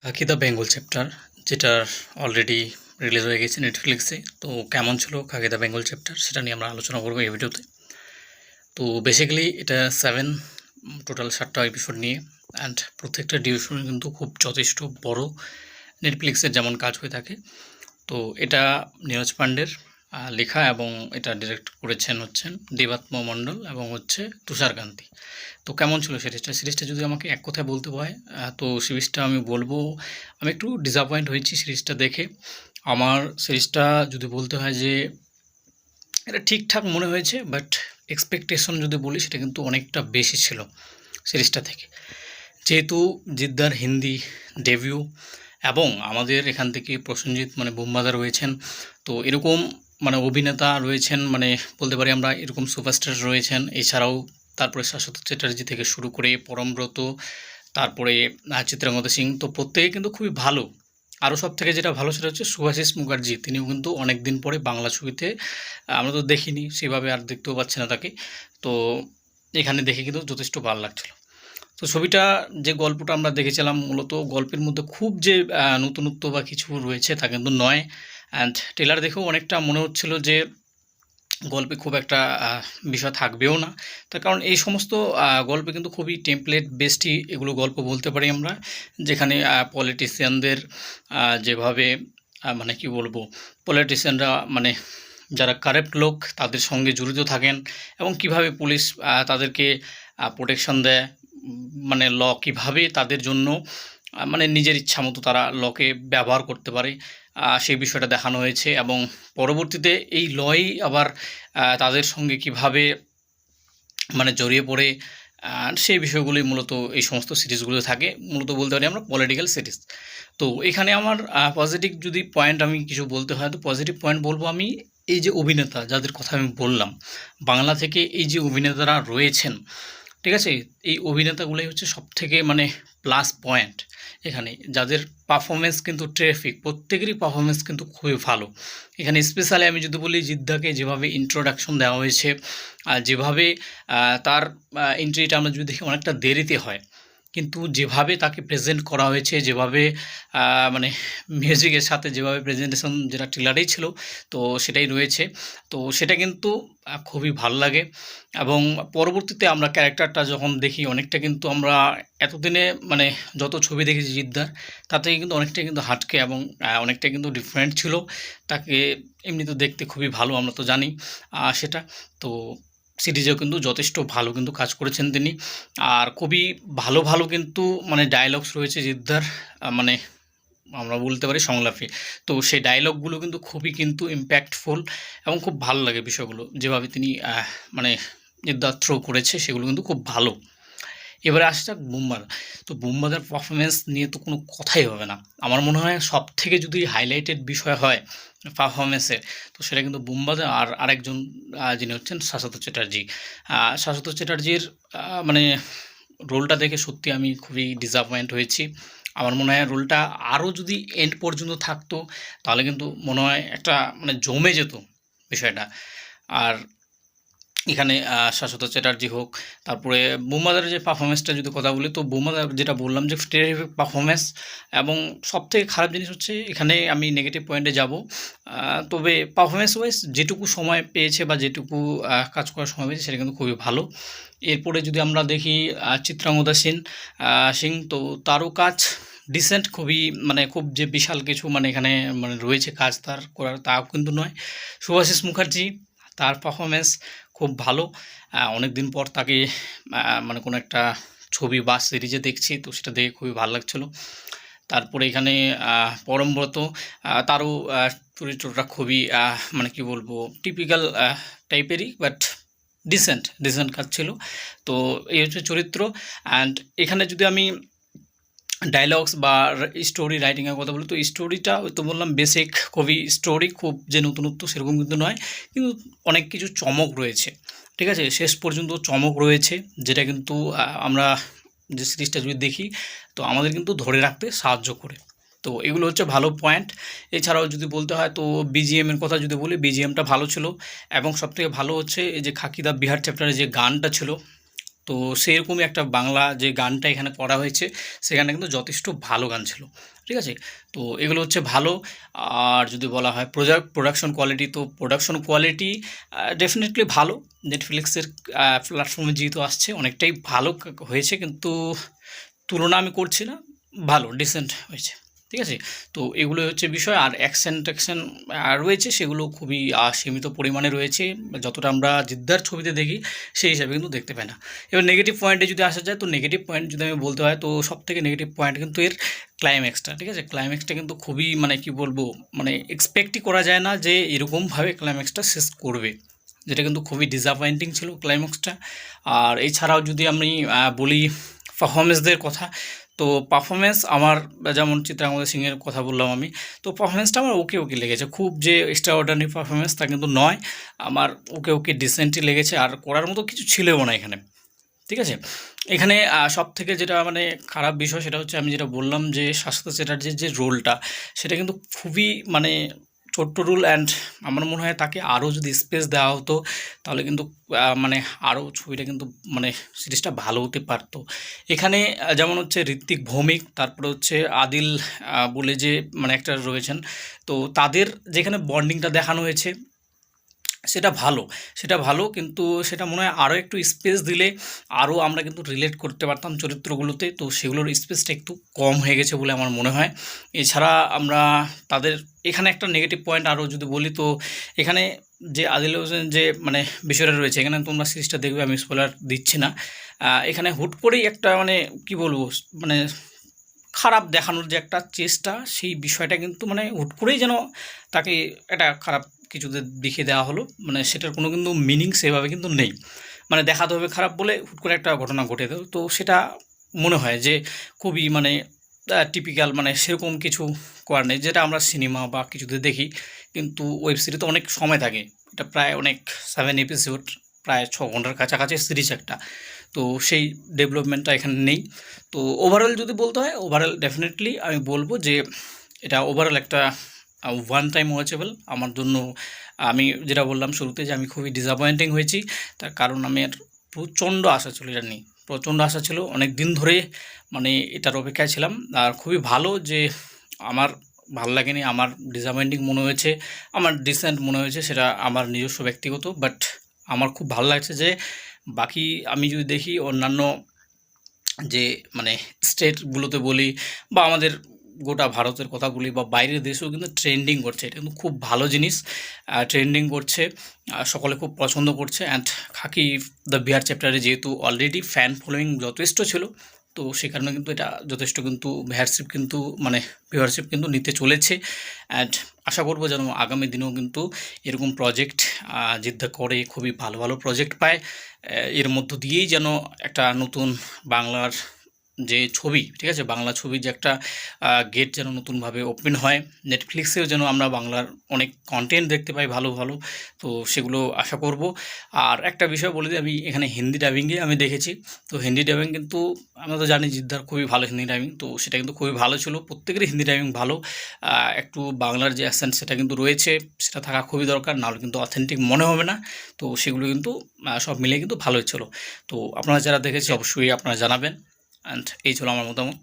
Khakee the Bengal chapter, যেটার already release হয়ে গেছে নেটফ্লিক্সে। তো কেমন ছিল খাকি দ্য বেঙ্গল চ্যাপ্টার, সেটা নিয়ে আমরা আলোচনা করবো এই ভিডিওতে। তো বেসিক্যালি এটা টোটাল 7টা এপিসোড নিয়ে, অ্যান্ড প্রত্যেকটা ডিউরেশন কিন্তু খুব যথেষ্ট বড়, নেটফ্লিক্সের যেমন কাজ হয়ে থাকে। তো এটা নীরজ পান্ডের লেখা, এবং এটা ডিরেক্ট করেছেন দেবাত্ম মণ্ডল এবং তুষারকান্তি। তো কেমন ছিল সিরিজটা যদি আমাকে এক কথায় বলতে হয়, তো সিরিজটা আমি বলবো আমি একটু ডিসঅ্যাপয়েন্ট হয়েছি সিরিজটা দেখে। আমার সিরিজটা যদি বলতে হয় যে এটা ঠিকঠাক মনে হয়েছে, বাট এক্সপেকটেশন যদি বলি সেটা কিন্তু অনেকটা বেশি ছিল সিরিজটা থেকে। যেহেতু জিদ্দার হিন্দি ডেবিউ, এবং আমাদের এখান থেকে প্রসেনজিৎ বুমবাদা রয়েছেন, তো এরকম অভিনেতা রয়েছেন, বলতে পারি আমরা এরকম সুপারস্টার রয়েছেন। এছাড়াও তারপরে শাশ্বত চ্যাটার্জি থেকে শুরু করে পরমব্রত, তারপরে চিত্রাঙ্গদা সিং, তো প্রত্যেকে কিন্তু খুবই ভালো। আরও সব থেকে যেটা ভালো সেটা হচ্ছে শুভাশিস মুখার্জি, তিনিও কিন্তু অনেক দিন পরে বাংলা ছবিতে, আমরা তো দেখিনি সেভাবে, আর দেখতেও পাচ্ছি না তাকে, তো এখানে দেখে কিন্তু যথেষ্ট ভালো লাগছিল। তো ছবিটা যে গল্পটা আমরা দেখেছিলাম, মূলত গল্পের মধ্যে খুব যে নতুনত্ব বা কিছু রয়েছে তা কিন্তু নয়। অ্যান্ড ট্রেলার দেখেও অনেকটা মনে হচ্ছিল যে গল্পে খুব একটা বিষয় থাকবেও না। তার কারণ এই সমস্ত গল্পে কিন্তু খুবই টেমপ্লেট বেসডই এগুলো গল্প বলতে পারি আমরা, যেখানে পলিটিশিয়ানদের যেভাবে কি বলবো, পলিটিশিয়ানরা যারা কারেপ্ট লোক তাদের সঙ্গে জড়িত থাকেন, এবং কিভাবে পুলিশ তাদেরকে প্রোটেকশন দেয়, ল কিভাবে তাদের জন্য নিজের ইচ্ছা মতো তারা লকে ব্যবহার করতে পারে, সেই বিষয়টা দেখানো হয়েছে। এবং পরবর্তীতে এই লই আবার তাদের সঙ্গে কিভাবে জড়িয়ে পড়ে, সেই বিষয়গুলি মূলত এই সমস্ত সিরিজগুলো থাকে। মূলত বলতে পারি আমরা পলিটিক্যাল সিরিজ। তো এখানে আমার পজিটিভ যদি পয়েন্ট আমি কিছু বলতে হয়, তো পজিটিভ পয়েন্ট বলবো আমি, এই যে অভিনেতা যাদের কথা আমি বললাম, বাংলা থেকে এই যে অভিনেতারা রয়েছেন, ঠিক আছে, এই অভিনেতাগুলোই হচ্ছে সবথেকে প্লাস পয়েন্ট এখানে, যাদের পারফরমেন্স কিন্তু ট্রেফিক, প্রত্যেকেরই পারফরমেন্স কিন্তু খুবই ভালো। এখানে স্পেশালি আমি যদি বলি, জিদ্দাকে যেভাবে ইন্ট্রোডাকশন দেওয়া হয়েছে, আর যেভাবে তার এন্ট্রিটা আমরা যদি দেখি অনেকটা দেরিতে হয়, কিন্তু যেভাবে তাকে প্রেজেন্ট করা হয়েছে, যেভাবে মানে মিউজিকের সাথে যেভাবে প্রেজেন্টেশন যেটা ট্রেলারেই ছিল, তো সেটাই রয়েছে। তো সেটা কিন্তু খুবই ভালো লাগে। এবং পরবর্তীতে আমরা ক্যারেক্টারটা যখন দেখি, অনেকটা কিন্তু আমরা এতদিনে যত ছবি দেখেছি জিদ্দার, তার থেকে কিন্তু অনেকটাই কিন্তু হাটকে, এবং অনেকটাই কিন্তু ডিফারেন্ট ছিল। তাকে এমনি তো দেখতে খুবই ভালো, আমরা তো জানি সেটা। তো সিরিজেও কিন্তু যথেষ্ট ভালো কিন্তু কাজ করেছেন তিনি। আর খুবই ভালো ভালো কিন্তু ডায়ালগস রয়েছে জিদ্দার, মানে আমরা বলতে পারি সংলাপে। তো সেই ডায়লগগুলো কিন্তু খুবই কিন্তু ইম্প্যাক্টফুল, এবং খুব ভালো লাগে বিষয়গুলো, যেভাবে তিনি মানে জিদ্দার থ্রো করেছে, সেগুলো কিন্তু খুব ভালো। এবারে আসা যাক বুমবাদা। তো বুমবাদার পারফরমেন্স নিয়ে তো কোনো কথাই হবে না। আমার মনে হয় সবথেকে যদি হাইলাইটেড বিষয় হয় পারফরমেন্সে, তো সেটা কিন্তু বুমবাদা, আর আরেকজন যিনি হচ্ছেন শাশ্বত চ্যাটার্জি। শাশ্বত চ্যাটার্জির মানে রোলটা দেখে সত্যি আমি খুবই ডিসঅ্যাপয়েন্ট হয়েছি। আমার মনে হয় রোলটা আরও যদি এন্ড পর্যন্ত থাকতো, তাহলে কিন্তু মনে হয় একটা জমে যেত বিষয়টা। আর এখানে শাশ্বত চ্যাটার্জি হোক, তারপরে বুমবাদার যে পারফরমেন্সটা যদি কথা বলি, তো বুমবাদার যেটা বললাম যে টেরিফিক পারফরমেন্স। এবং সবথেকে খারাপ জিনিস হচ্ছে, এখানে আমি নেগেটিভ পয়েন্টে যাব, তবে পারফরমেন্স ওয়াইজ যেটুকু সময় পেয়েছে বা যেটুকু কাজ করার সময় পেয়েছে, সেটা কিন্তু খুবই ভালো। এরপরে যদি আমরা দেখি চিত্রাঙ্গদা সিং, তো তারও কাজ ডিসেন্ট, খুবই খুব যে বিশাল কিছু এখানে রয়েছে কাজ তার করার, তাও কিন্তু নয়। শুভাশিস মুখার্জি, তার পারফরমেন্স খুব ভালো। অনেক দিন পর তাকে কোনো একটা ছবি বা সিরিজে দেখছি, তো সেটা দেখে খুবই ভালো লাগছিলো। তারপরে এখানে পরমব্রত, তারও চরিত্রটা খুবই কি বলবো, টিপিক্যাল টাইপেরই, বাট ডিসেন্ট কাজ ছিল। তো এই হচ্ছে চরিত্র। অ্যান্ড এখানে যদি আমি ডায়লগস বা স্টোরি রাইটিংয়ের কথা বলি, তো স্টোরিটা ওই তো বললাম বেসিক, খুবই স্টোরি, খুব যে নতুনত্ব সেরকম কিন্তু নয়, কিন্তু অনেক কিছু চমক রয়েছে, ঠিক আছে, শেষ পর্যন্ত চমক রয়েছে, যেটা কিন্তু আমরা যে সিরিজটা যদি দেখি, তো আমাদের কিন্তু ধরে রাখতে সাহায্য করে। তো এগুলো হচ্ছে ভালো পয়েন্ট। এছাড়াও যদি বলতে হয়, তো বিজিএমের কথা যদি বলি, বিজিএমটা ভালো ছিল। এবং সবথেকে ভালো হচ্ছে এই যে খাকি দা বিহার চ্যাপ্টারে যে গানটা ছিল, তো সেরকমই একটা বাংলা যে গানটা এখানে করা হয়েছে সে গানটা কিন্তু যথেষ্ট ভালো গান ছিল, ঠিক আছে। তো এগুলো হচ্ছে ভালো। আর যদি বলা হয় প্রোডাকশন কোয়ালিটি, তো প্রোডাকশন কোয়ালিটি ডেফিনেটলি ভালো। নেটফ্লিক্সের প্ল্যাটফর্মে যেহেতু আসছে অনেকটাই ভালো হয়েছে, কিন্তু তুলনা আমি করছি না, ভালো ডিসেন্ট হয়েছে, ঠিক আছে। তো এগুলো হচ্ছে বিষয়। আর অ্যাকশন রয়েছে, সেগুলো খুবই সীমিত পরিমাণে রয়েছে, যতটা আমরা জিদ্দার ছবিতে দেখি সেই হিসাবে কিন্তু দেখতে পাই না। এবার নেগেটিভ পয়েন্টে যদি আসা যায়, তো নেগেটিভ পয়েন্ট যদি আমি বলতে হয়, তো সব থেকে নেগেটিভ পয়েন্ট কিন্তু এর ক্লাইম্যাক্সটা, ঠিক আছে। ক্লাইম্যাক্সটা কিন্তু খুবই মানে কি বলবো, মানে এক্সপেক্টই করা যায় না যে এরকমভাবে ক্লাইম্যাক্সটা শেষ করবে, যেটা কিন্তু খুবই ডিসঅ্যাপয়েন্টিং ছিল ক্লাইম্যাক্সটা। আর এছাড়াও যদি আমি বলি পারফরমেন্সদের কথা, তো পারফরমেন্স আমার, যেমন চিত্রাঙ্গদা সিংয়ের কথা বললাম আমি, তো পারফরমেন্সটা আমার ওকে ওকে লেগেছে, খুব যে এক্সট্রা অর্ডিনারি পারফরমেন্স তা কিন্তু নয়, আমার ওকে ওকে ডিসেন্টলি লেগেছে। আর করার মতো কিছু ছিলও না এখানে, ঠিক আছে। এখানে সব থেকে যেটা মানে খারাপ বিষয় সেটা হচ্ছে আমি যেটা বললাম যে শাশ্বত চ্যাটার্জির যে রোলটা, সেটা কিন্তু খুবই মানে ছোট্ট রোল। অ্যান্ড আমার মনে হয় তাকে আরও যদি স্পেস দেওয়া হতো তাহলে কিন্তু মানে আরও ছবিটা কিন্তু মানে সিরিজটা ভালো হতে পারতো। এখানে যেমন হচ্ছে ঋত্বিক ভৌমিক, তারপরে হচ্ছে আদিল বলে যে মানে একটা রয়েছেন, তো তাদের যেখানে বন্ডিংটা দেখানো হয়েছে সেটা ভালো, কিন্তু সেটা মনে হয় আরও একটু স্পেস দিলে আরও আমরা কিন্তু রিলেট করতে পারতাম চরিত্রগুলোতে, তো সেগুলোর স্পেসটা একটু কম হয়ে গেছে বলে আমার মনে হয়। এছাড়া আমরা তাদের এখানে একটা নেগেটিভ পয়েন্ট আরও যদি বলি, তো এখানে যে আদিল হোসেন যে মানে বিষয়টা রয়েছে, এখানে তোমরা সিরিজটা দেখবে, আমি স্পয়লার দিচ্ছি না। এখানে হুট করেই একটা মানে কি বলবো, মানে খারাপ দেখানোর যে একটা চেষ্টা, সেই বিষয়টা কিন্তু মানে হুট করেই যেন তাকে একটা খারাপ কিছুতে দেখিয়ে দেওয়া হলো, মানে সেটার কোনো কিন্তু মিনিং সেভাবে কিন্তু নেই, মানে দেখাতে হবে খারাপ বলে হুট করে একটা ঘটনা ঘটে দেয়, তো সেটা মনে হয় যে খুবই মানে টিপিক্যাল, মানে সেরকম কিছু করার নেই, যেটা আমরা সিনেমা বা কিছুতে দেখি। কিন্তু ওয়েব সিরিজে অনেক সময় থাকে, এটা প্রায় অনেক 7 এপিসোড, প্রায় 6 ঘন্টার কাছাকাছি সিরিজ একটা, তো সেই ডেভেলপমেন্টটা এখানে নেই। তো ওভারঅল যদি বলতে হয়, ওভারঅল ডেফিনেটলি আমি বলবো যে এটা ওভারঅল একটা ওয়ান টাইম ওয়াচেবল আমার জন্য। আমি যেটা বললাম শুরুতে যে আমি খুবই ডিসঅ্যাপয়েন্টিং হয়েছি, তার কারণ আমার প্রচণ্ড আশা ছিল, এটা নিয়ে প্রচণ্ড আশা ছিল, অনেক দিন ধরে মানে এটার অপেক্ষায় ছিলাম। আর খুবই ভালো যে আমার ভালো লাগেনি, আমার ডিসঅ্যাপয়েন্টিং মনে হয়েছে, আমার ডিসেন্ট মনে হয়েছে, সেটা আমার নিজস্ব ব্যক্তিগত। বাট আমার খুব ভালো লাগছে যে বাকি আমি যদি দেখি অন্যান্য যে মানে স্টেটগুলোতে বলি বা আমাদের গোটা ভারতের কথা বলি বা বাইরের দেশেও কিন্তু ট্রেন্ডিং করছে, এটা কিন্তু খুব ভালো জিনিস, ট্রেন্ডিং করছে, সকলে খুব পছন্দ করছে। অ্যান্ড খাকি দ্য বিহার চ্যাপ্টারে যেহেতু অলরেডি ফ্যান ফলোয়িং যথেষ্ট ছিল, তো সে কারণে কিন্তু এটা যথেষ্ট কিন্তু ভিউয়ারশিপ কিন্তু নিতে চলেছে। অ্যান্ড আশা করবো যেন আগামী দিনেও কিন্তু এরকম প্রজেক্ট জিদ্দা করে খুবই ভালো ভালো প্রজেক্ট পায়, এর মধ্য দিয়েই যেন একটা নতুন বাংলার যে ছবি, ঠিক আছে, বাংলা ছবির যে একটা গেট যেন নতুনভাবে ওপেন হয়, নেটফ্লিক্সেও যেন আমরা বাংলার অনেক কন্টেন্ট দেখতে পাই ভালো ভালো, তো সেগুলো আশা করব। আর একটা বিষয় বলে দিই, আমি এখানে হিন্দি ডাবিংয়ে আমি দেখেছি, তো হিন্দি ডাবিং কিন্তু আমরা তো জানি জিদ্দার খুবই ভালো হিন্দি ডাবিং, তো সেটা কিন্তু খুবই ভালো ছিল, প্রত্যেকেরই হিন্দি ডাবিং ভালো। একটু বাংলার যে অ্যাসেন্ট সেটা কিন্তু রয়েছে, সেটা থাকা খুবই দরকার, নাহলে কিন্তু অথেন্টিক মনে হবে না। তো সেগুলো কিন্তু সব মিলিয়ে কিন্তু ভালোই ছিল। তো আপনারা যারা দেখেছি অবশ্যই আপনারা জানাবেন। অ্যান্ড এই ছিল আমার মতামত।